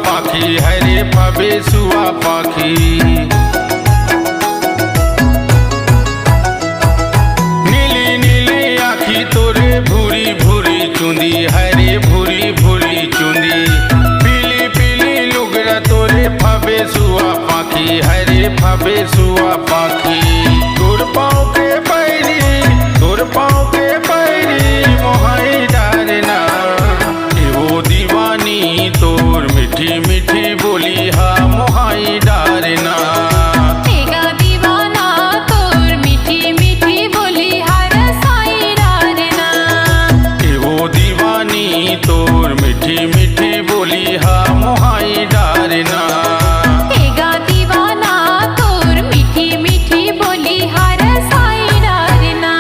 पाखी हरे फबे सुआ पाखी। नीली नीली आखी तोरे भूरी भूरी चुंदी हरे भूरी भूरी चुंदी। पीली पीली लुगड़ा तोरे फबे सुआ पाखी हरे फबे सुआ पाखी। तोर पाँव के पैरी तोर पाँव के पैरी मोहाई डारना। एगो दीवानी तोर मीठी मीठी बोली हा मोहाई डारना। तेगा दीवाना तोर मीठी मीठी बोली हर साई डारना। एगो दीवानी तोर मीठी मीठी बोली हा मोहाई डारना। तेगा दीवाना तोर मीठी मीठी बोली हर साई डारना।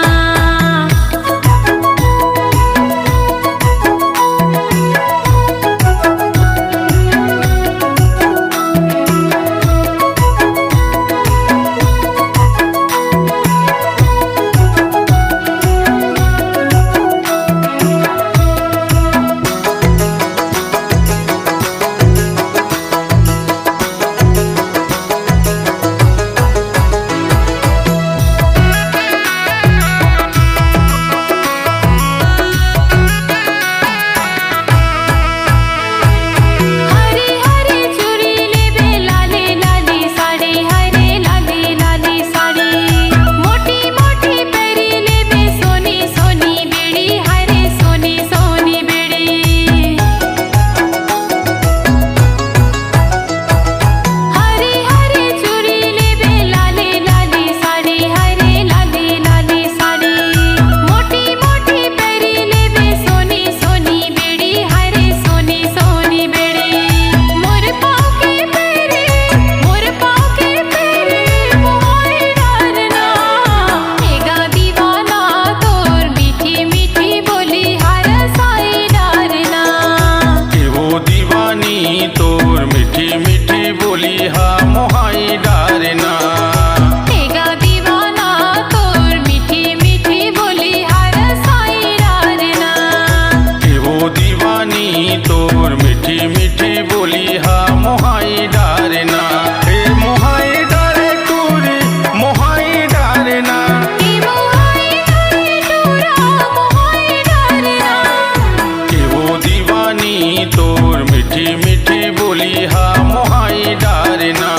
हरे हरे चूड़ी लेबे लाले लाले साड़ी हरे लाले लाले साड़ी। मोटी मोटी पैरी लेबे सोनी सोनी बेड़ी हरे सोनी सोनी बेड़ी। हरे हरे चूड़ी लेबे लाले लाले साड़ी हरे लाले लाले साड़ी। मोटी मोटी पैरी लेबे सोनी सोनी बेड़ी हरे सोनी सोनी बेड़ी। मोर पाँव के पैरी मोहाई डारना। तेगा दीवाना तोर मीठी मीठी बोली हर साई डारना। एगो दीवानी तोर मीठी मीठी बोली हा मोहाई डारना। तेगा दीवाना तोर मीठी मीठी बोली हर साई डारना। एगो दीवानी तोर मीठी मीठी बोली हा मोहाई डारना। हे मोहाई डारे टूरी मोहाई डारना। ए मोहाई डारे टूरा मोहाई डारना। एगो दीवानी तोर मीठी मीठी बोली हा मोहाई डारना।